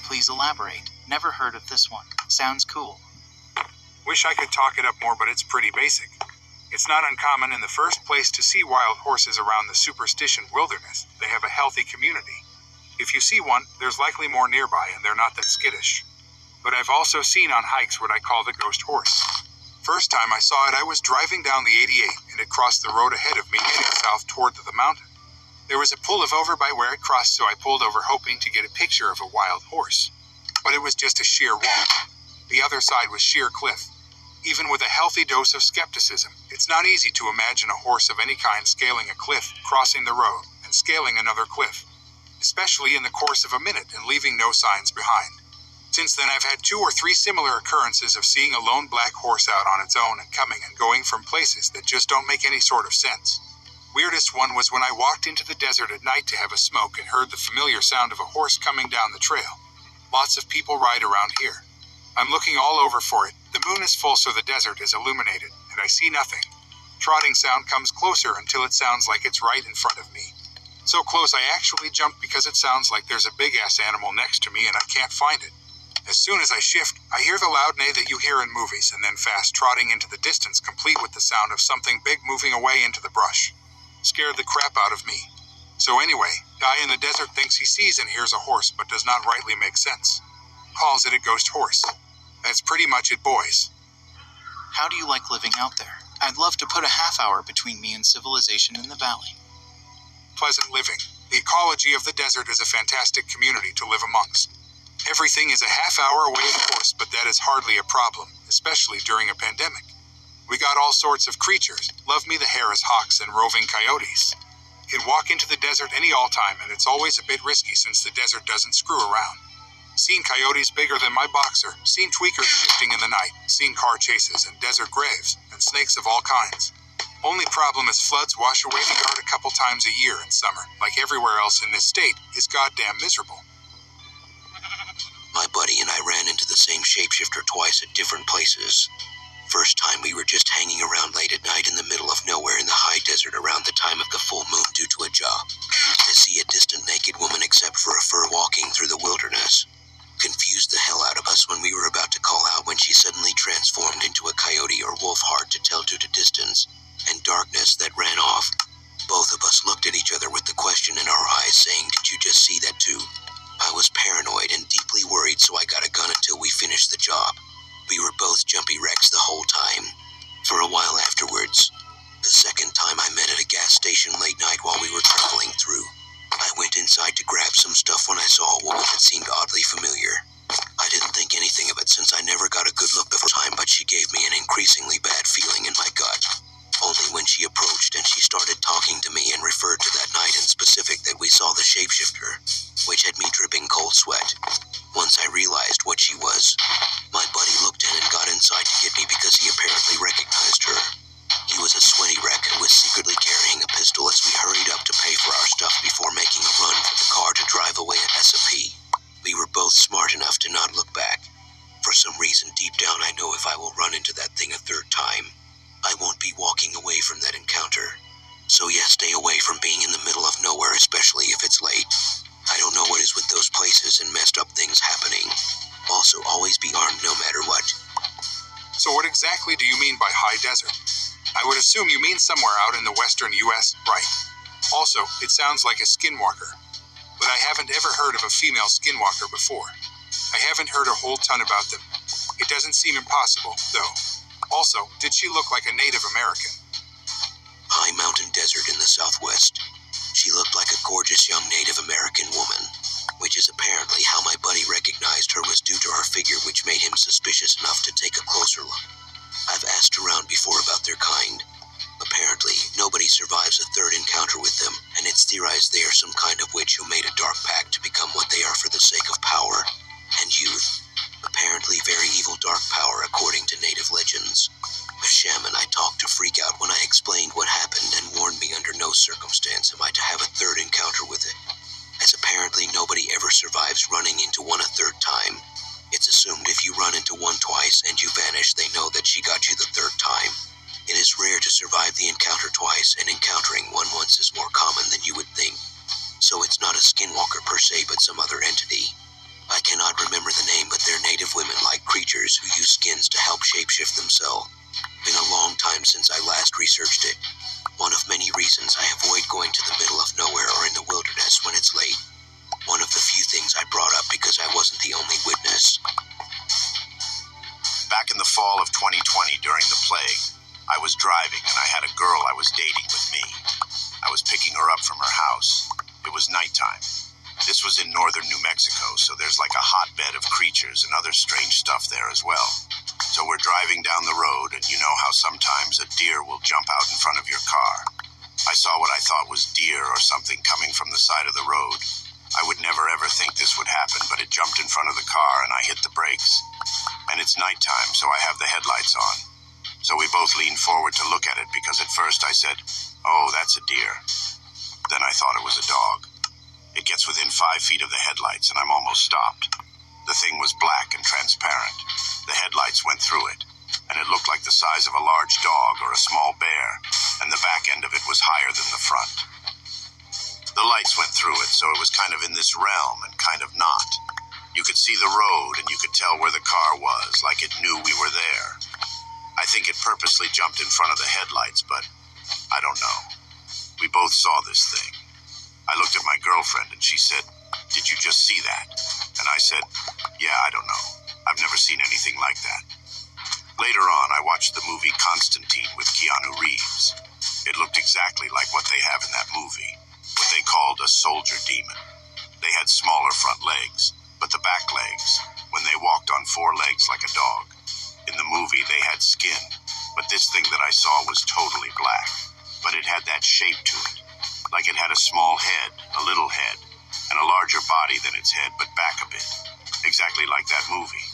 Please elaborate. Never heard of this one. Sounds cool. Wish I could talk it up more, but it's pretty basic. It's not uncommon in the first place to see wild horses around the superstition wilderness. They have a healthy community. If you see one, there's likely more nearby and they're not that skittish. But I've also seen on hikes what I call the ghost horse. First time I saw it, I was driving down the 88 and it crossed the road ahead of me heading south toward the mountain. There was a pull-off over by where it crossed, so I pulled over hoping to get a picture of a wild horse. But it was just a sheer wall. The other side was sheer cliff. Even with a healthy dose of skepticism, it's not easy to imagine a horse of any kind scaling a cliff, crossing the road, and scaling another cliff, especially in the course of a minute and leaving no signs behind. Since then, I've had 2 or 3 similar occurrences of seeing a lone black horse out on its own and coming and going from places that just don't make any sort of sense. Weirdest one was when I walked into the desert at night to have a smoke and heard the familiar sound of a horse coming down the trail. Lots of people ride around here. I'm looking all over for it. The moon is full, so the desert is illuminated, and I see nothing. Trotting sound comes closer until it sounds like it's right in front of me. So close I actually jump because it sounds like there's a big-ass animal next to me and I can't find it. As soon as I shift, I hear the loud neigh that you hear in movies, and then fast trotting into the distance, complete with the sound of something big moving away into the brush. Scared the crap out of me. So anyway, guy in the desert thinks he sees and hears a horse but does not rightly make sense. Calls it a ghost horse. That's pretty much it, boys. How do you like living out there? I'd love to put a half hour between me and civilization in the valley. Pleasant living. The ecology of the desert is a fantastic community to live amongst. Everything is a half hour away, of course, but that is hardly a problem, especially during a pandemic. We got all sorts of creatures. Love me the Harris hawks and roving coyotes. Can walk into the desert any all time, and it's always a bit risky since the desert doesn't screw around. Seen coyotes bigger than my boxer, seen tweakers shifting in the night, seen car chases and desert graves, and snakes of all kinds. Only problem is floods wash away the yard a couple times a year in summer, like everywhere else in this state, is goddamn miserable. My buddy and I ran into the same shapeshifter twice at different places. First time we were just hanging around late at night in the middle of nowhere in the high desert around the time of the full moon due to a job. To see a distant naked woman except for a fur walking through the wilderness. Confused the hell out of us when we were about to call out when she suddenly transformed into a coyote or wolf, hard to tell due to distance and darkness that ran off. Both of us looked at each other with the question in our eyes saying, "Did you just see that too?" I was paranoid and deeply worried, so I got a gun until we finished the job. We were both jumpy wrecks the whole time. For a while afterwards, the second time I met at a gas station late night while we were traveling through. I went inside to grab some stuff when I saw a woman that seemed oddly familiar. I didn't think anything of it since I never got a good look the first time, but she gave me an increasingly bad feeling in my gut. Only when she approached and she started talking to me and referred to that night in specific that we saw the shapeshifter, which had me dripping cold sweat. Once I realized what she was, my buddy looked in and got inside to get me because he apparently recognized her. He was a sweaty wreck and was secretly carrying a pistol as we hurried up to pay for our stuff before making a run for the car to drive away at SSP. We were both smart enough to not look back. For some reason deep down I know if I will run into that thing a third time, I won't be walking away from that encounter. So yeah, stay away from being in the middle of nowhere, especially if it's late. I don't know what is with those places and messed up things happening. Also, always be armed no matter what. So what exactly do you mean by high desert? I would assume you mean somewhere out in the western US, right? Also, it sounds like a skinwalker. But I haven't ever heard of a female skinwalker before. I haven't heard a whole ton about them. It doesn't seem impossible, though. Also, did she look like a Native American? High mountain desert in the southwest. She looked like a gorgeous young Native American woman, which is apparently how my buddy recognized her was due to her figure, which made him suspicious enough to take a closer look. I've asked around before about their kind. Apparently, nobody survives a third encounter with them, and it's theorized they are some kind of witch who made a dark pact to become what they are for the sake of power and youth. Apparently very evil dark power according to native legends. A shaman I talked to freak out when I explained what happened and warned me under no circumstance am I to have a third encounter with it, as apparently nobody ever survives running into one a third time. It's assumed if you run into one twice and you vanish, they know that she got you the third time. It is rare to survive the encounter twice, and encountering one once is more common than you would think. So it's not a skinwalker per se, but some other entity. I cannot remember the name, but they're native women-like creatures who use skins to help shapeshift themselves. Been a long time since I last researched it. One of many reasons I avoid going to the middle of nowhere or in the wilderness when it's late. One of the few things I brought up because I wasn't the only witness. Back in the fall of 2020 during the plague, I was driving and I had a girl I was dating with me. I was picking her up from her house. It was nighttime. This was in northern New Mexico, so there's like a hotbed of creatures and other strange stuff there as well. So we're driving down the road, and you know how sometimes a deer will jump out in front of your car. I saw what I thought was deer or something coming from the side of the road. I would never ever think this would happen, but it jumped in front of the car and I hit the brakes. And it's nighttime, so I have the headlights on. So we both leaned forward to look at it because at first I said, "Oh, that's a deer." Then I thought it was a dog. It gets within 5 feet of the headlights and I'm almost stopped. The thing was black and transparent. The headlights went through it, and it looked like the size of a large dog or a small bear, and the back end of it was higher than the front. The lights went through it, so it was kind of in this realm and kind of not. You could see the road and you could tell where the car was, like it knew we were there. I think it purposely jumped in front of the headlights, but I don't know. We both saw this thing. I looked at my girlfriend and she said, "Did you just see that?" And I said, "Yeah, I don't know. I've never seen anything like that." Later on, I watched the movie Constantine with Keanu Reeves. It looked exactly like what they have in that movie, what they called a soldier demon. They had smaller front legs, but the back legs, when they walked on 4 legs like a dog. In the movie, they had skin, but this thing that I saw was totally black. But it had that shape to it, like it had a small head, a little head, and a larger body than its head, but back a bit. Exactly like that movie.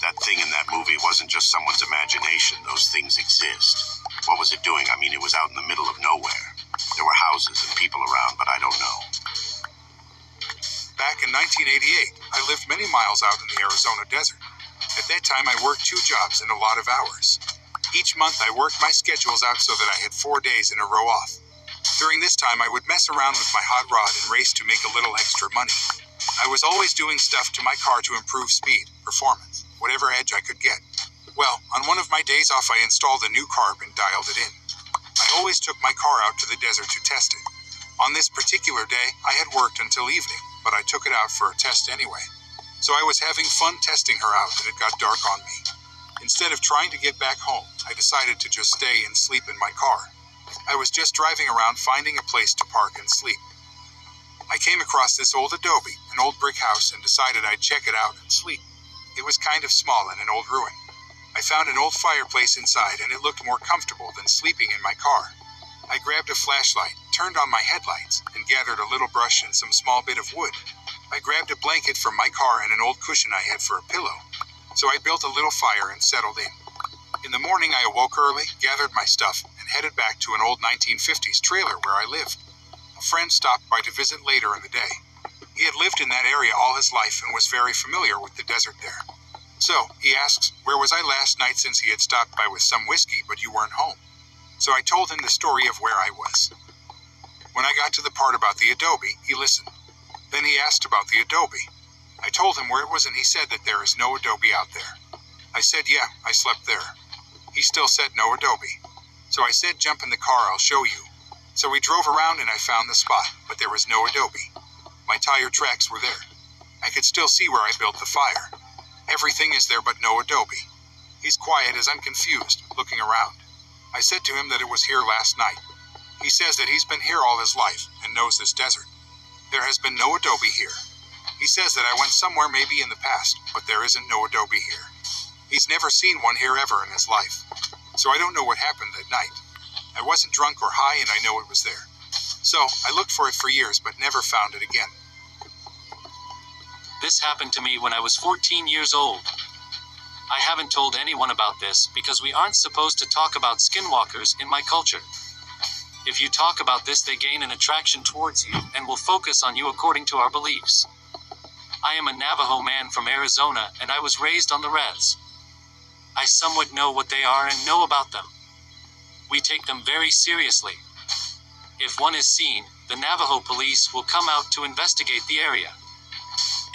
That thing in that movie wasn't just someone's imagination. Those things exist. What was it doing? I mean, it was out in the middle of nowhere. There were houses and people around, but I don't know. Back in 1988, I lived many miles out in the Arizona desert. At that time, I worked 2 jobs and a lot of hours. Each month, I worked my schedules out so that I had 4 days in a row off. During this time, I would mess around with my hot rod and race to make a little extra money. I was always doing stuff to my car to improve speed, performance, whatever edge I could get. Well, on one of my days off, I installed a new carb and dialed it in. I always took my car out to the desert to test it. On this particular day, I had worked until evening, but I took it out for a test anyway. So I was having fun testing her out and it got dark on me. Instead of trying to get back home, I decided to just stay and sleep in my car. I was just driving around finding a place to park and sleep. I came across this old adobe, an old brick house, and decided I'd check it out and sleep. It was kind of small in an old ruin. I found an old fireplace inside and it looked more comfortable than sleeping in my car. I grabbed a flashlight, turned on my headlights, and gathered a little brush and some small bit of wood. I grabbed a blanket from my car and an old cushion I had for a pillow. So I built a little fire and settled in. In the morning, I awoke early, gathered my stuff, and headed back to an old 1950s trailer where I lived. A friend stopped by to visit later in the day. He had lived in that area all his life and was very familiar with the desert there. So, he asks, where was I last night since he had stopped by with some whiskey but you weren't home? So I told him the story of where I was. When I got to the part about the adobe, he listened. Then he asked about the adobe. I told him where it was and he said that there is no adobe out there. I said, yeah, I slept there. He still said no adobe. So I said, jump in the car, I'll show you. So we drove around and I found the spot, but there was no adobe. My tire tracks were there. I could still see where I built the fire. Everything is there but no adobe. He's quiet as I'm confused, looking around. I said to him that it was here last night. He says that he's been here all his life and knows this desert. There has been no adobe here. He says that I went somewhere maybe in the past, but there isn't no adobe here. He's never seen one here ever in his life. So I don't know what happened that night. I wasn't drunk or high and I know it was there. So I looked for it for years but never found it again. This happened to me when I was 14 years old. I haven't told anyone about this because we aren't supposed to talk about skinwalkers in my culture. If you talk about this, they gain an attraction towards you and will focus on you according to our beliefs. I am a Navajo man from Arizona and I was raised on the res. I somewhat know what they are and know about them. We take them very seriously. If one is seen, the Navajo police will come out to investigate the area.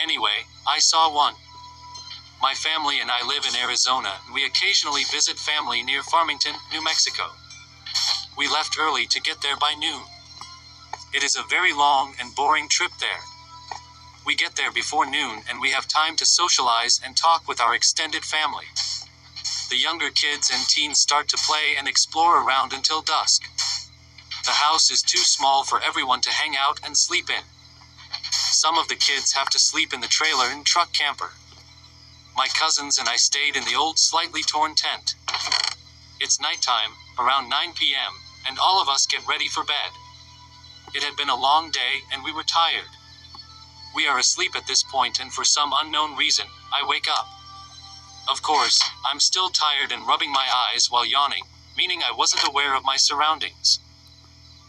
Anyway, I saw one. My family and I live in Arizona, and we occasionally visit family near Farmington, New Mexico. We left early to get there by noon. It is a very long and boring trip there. We get there before noon and we have time to socialize and talk with our extended family. The younger kids and teens start to play and explore around until dusk. The house is too small for everyone to hang out and sleep in. Some of the kids have to sleep in the trailer and truck camper. My cousins and I stayed in the old slightly torn tent. It's nighttime, around 9 p.m., and all of us get ready for bed. It had been a long day and we were tired. We are asleep at this point and for some unknown reason, I wake up. Of course, I'm still tired and rubbing my eyes while yawning, meaning I wasn't aware of my surroundings.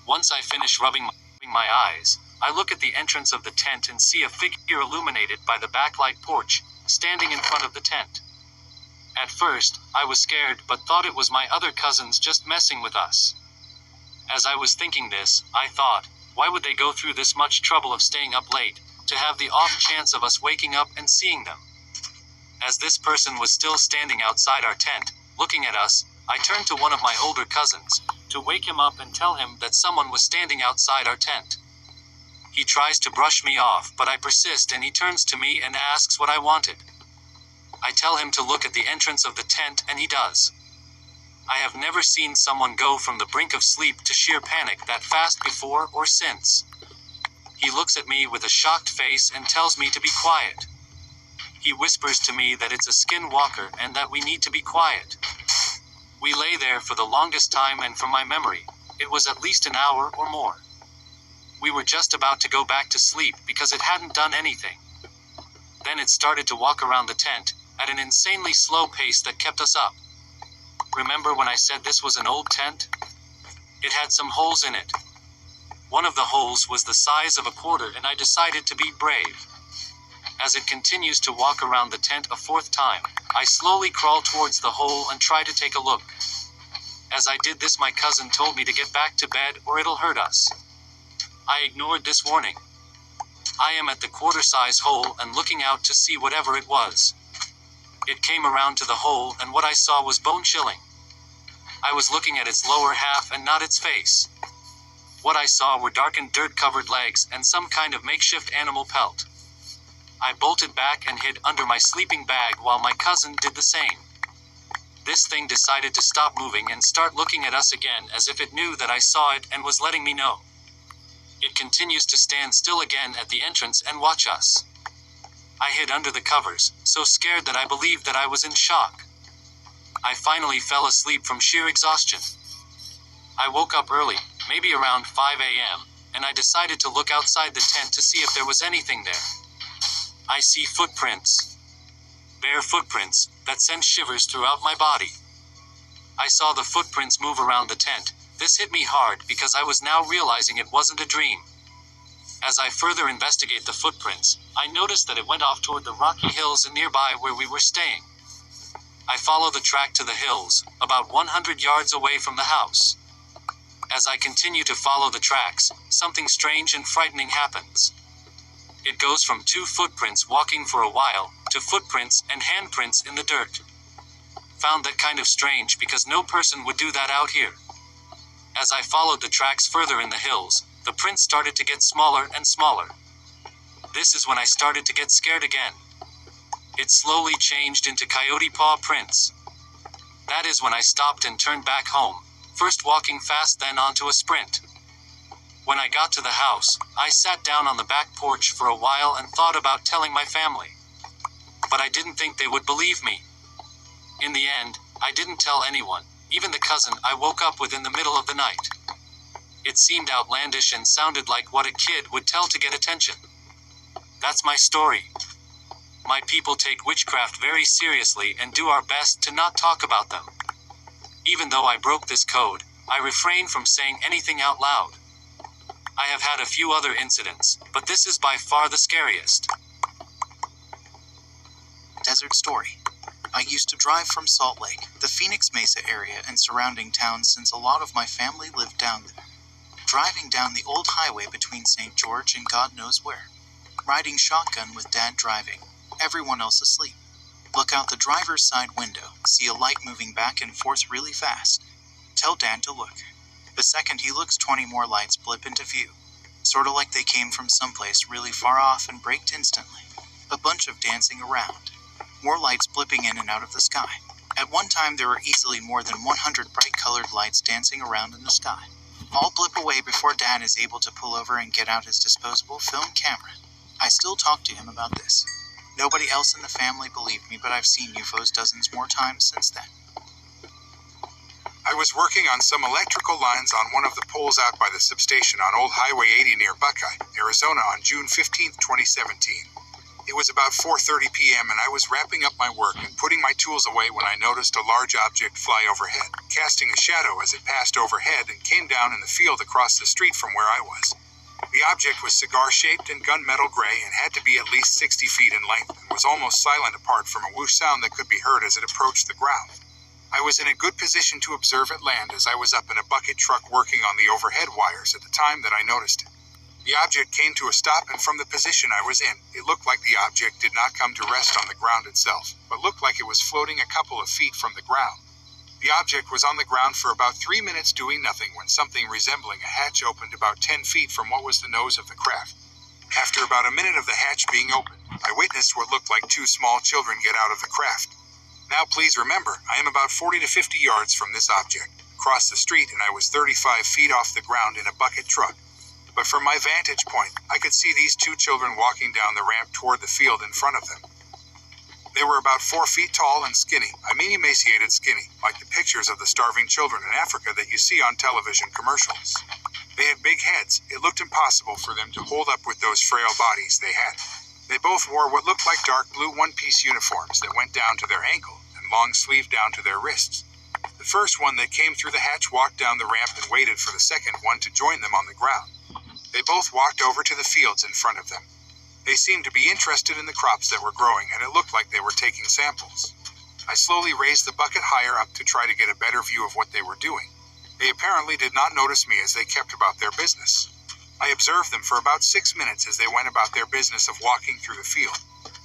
Once I finish rubbing my eyes, I look at the entrance of the tent and see a figure illuminated by the backlight porch, standing in front of the tent. At first, I was scared but thought it was my other cousins just messing with us. As I was thinking this, I thought, why would they go through this much trouble of staying up late, to have the off chance of us waking up and seeing them? As this person was still standing outside our tent, looking at us, I turned to one of my older cousins, to wake him up and tell him that someone was standing outside our tent. He tries to brush me off, but I persist and he turns to me and asks what I wanted. I tell him to look at the entrance of the tent and he does. I have never seen someone go from the brink of sleep to sheer panic that fast before or since. He looks at me with a shocked face and tells me to be quiet. He whispers to me that it's a skinwalker and that we need to be quiet. We lay there for the longest time and from my memory, it was at least an hour or more. We were just about to go back to sleep because it hadn't done anything. Then it started to walk around the tent, at an insanely slow pace that kept us up. Remember when I said this was an old tent? It had some holes in it. One of the holes was the size of a quarter and I decided to be brave. As it continues to walk around the tent a fourth time, I slowly crawl towards the hole and try to take a look. As I did this, my cousin told me to get back to bed or it'll hurt us. I ignored this warning. I am at the quarter-size hole and looking out to see whatever it was. It came around to the hole and what I saw was bone-chilling. I was looking at its lower half and not its face. What I saw were darkened dirt-covered legs and some kind of makeshift animal pelt. I bolted back and hid under my sleeping bag while my cousin did the same. This thing decided to stop moving and start looking at us again as if it knew that I saw it and was letting me know. It continues to stand still again at the entrance and watch us. I hid under the covers, so scared that I believed that I was in shock. I finally fell asleep from sheer exhaustion. I woke up early, maybe around 5 a.m., and I decided to look outside the tent to see if there was anything there. I see footprints. Bare footprints that send shivers throughout my body. I saw the footprints move around the tent. This hit me hard because I was now realizing it wasn't a dream. As I further investigate the footprints, I noticed that it went off toward the rocky hills nearby where we were staying. I follow the track to the hills, about 100 yards away from the house. As I continue to follow the tracks, something strange and frightening happens. It goes from 2 footprints walking for a while, to footprints and handprints in the dirt. Found that kind of strange because no person would do that out here. As I followed the tracks further in the hills, the prints started to get smaller and smaller. This is when I started to get scared again. It slowly changed into coyote paw prints. That is when I stopped and turned back home, first walking fast then onto a sprint. When I got to the house, I sat down on the back porch for a while and thought about telling my family. But I didn't think they would believe me. In the end, I didn't tell anyone, even the cousin I woke up with in the middle of the night. It seemed outlandish and sounded like what a kid would tell to get attention. That's my story. My people take witchcraft very seriously and do our best to not talk about them. Even though I broke this code, I refrain from saying anything out loud. I have had a few other incidents, but this is by far the scariest. Desert story. I used to drive from Salt Lake, the Phoenix Mesa area and surrounding towns since a lot of my family lived down there. driving down the old highway between St. George and God knows where. Riding shotgun with Dad driving, everyone else asleep. Look out the driver's side window, see a light moving back and forth really fast. Tell Dad to look. The second he looks, 20 more lights blip into view. Sorta like they came from someplace really far off and braked instantly. A bunch of dancing around. More lights blipping in and out of the sky. At one time there were easily more than 100 bright colored lights dancing around in the sky. All blip away before Dad is able to pull over and get out his disposable film camera. I still talk to him about this. Nobody else in the family believed me, but I've seen UFOs dozens more times since then. I was working on some electrical lines on one of the poles out by the substation on Old Highway 80 near Buckeye, Arizona on June 15, 2017. It was about 4:30 p.m. and I was wrapping up my work and putting my tools away when I noticed a large object fly overhead, casting a shadow as it passed overhead and came down in the field across the street from where I was. The object was cigar-shaped and gunmetal gray and had to be at least 60 feet in length and was almost silent apart from a whoosh sound that could be heard as it approached the ground. I was in a good position to observe it land as I was up in a bucket truck working on the overhead wires at the time that I noticed it. The object came to a stop, and from the position I was in, it looked like the object did not come to rest on the ground itself, but looked like it was floating a couple of feet from the ground. The object was on the ground for about 3 minutes doing nothing when something resembling a hatch opened about 10 feet from what was the nose of the craft. After about a minute of the hatch being opened, I witnessed what looked like 2 small children get out of the craft. Now please remember, I am about 40 to 50 yards from this object, across the street, and I was 35 feet off the ground in a bucket truck. But from my vantage point, I could see these 2 children walking down the ramp toward the field in front of them. They were about 4 feet tall and skinny, I mean emaciated skinny, like the pictures of the starving children in Africa that you see on television commercials. They had big heads. It looked impossible for them to hold up with those frail bodies they had. They both wore what looked like dark blue one-piece uniforms that went down to their ankle and long sleeve down to their wrists. The first one that came through the hatch walked down the ramp and waited for the second one to join them on the ground. They both walked over to the fields in front of them. They seemed to be interested in the crops that were growing, and it looked like they were taking samples. I slowly raised the bucket higher up to try to get a better view of what they were doing. They apparently did not notice me as they kept about their business. I observed them for about 6 minutes as they went about their business of walking through the field.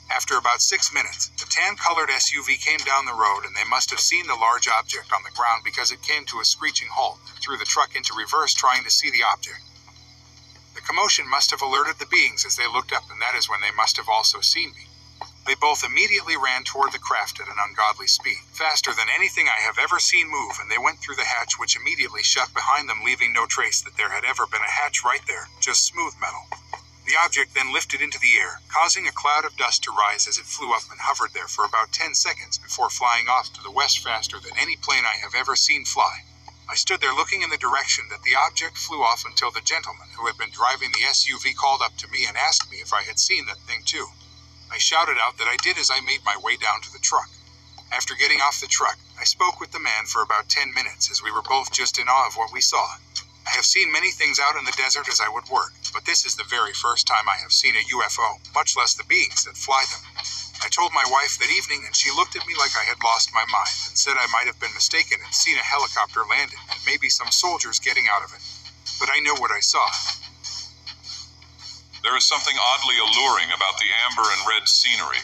After about 6 minutes, a tan-colored SUV came down the road, and they must have seen the large object on the ground because it came to a screeching halt and threw the truck into reverse trying to see the object. The commotion must have alerted the beings as they looked up, and that is when they must have also seen me. They both immediately ran toward the craft at an ungodly speed, faster than anything I have ever seen move, and they went through the hatch, which immediately shut behind them, leaving no trace that there had ever been a hatch right there, just smooth metal. The object then lifted into the air, causing a cloud of dust to rise as it flew up and hovered there for about 10 seconds before flying off to the west faster than any plane I have ever seen fly. I stood there looking in the direction that the object flew off until the gentleman who had been driving the SUV called up to me and asked me if I had seen that thing too. I shouted out that I did as I made my way down to the truck. After getting off the truck, I spoke with the man for about 10 minutes as we were both just in awe of what we saw. I have seen many things out in the desert as I would work, but this is the very first time I have seen a UFO, much less the beings that fly them. I told my wife that evening, and she looked at me like I had lost my mind and said I might have been mistaken and seen a helicopter landing and maybe some soldiers getting out of it. But I know what I saw. There is something oddly alluring about the amber and red scenery,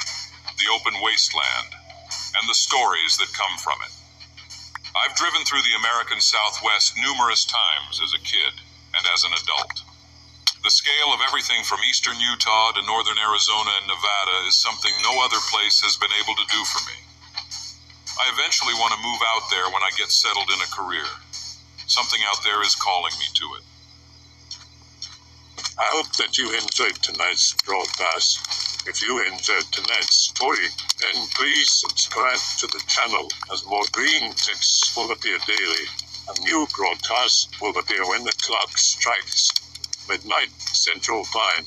the open wasteland, and the stories that come from it. I've driven through the American Southwest numerous times as a kid and as an adult. The scale of everything from eastern Utah to northern Arizona and Nevada is something no other place has been able to do for me. I eventually want to move out there when I get settled in a career. Something out there is calling me to it. I hope that you enjoyed tonight's broadcast. If you enjoyed tonight's story, then please subscribe to the channel as more green texts will appear daily. A new broadcast will appear when the clock strikes midnight Central Time.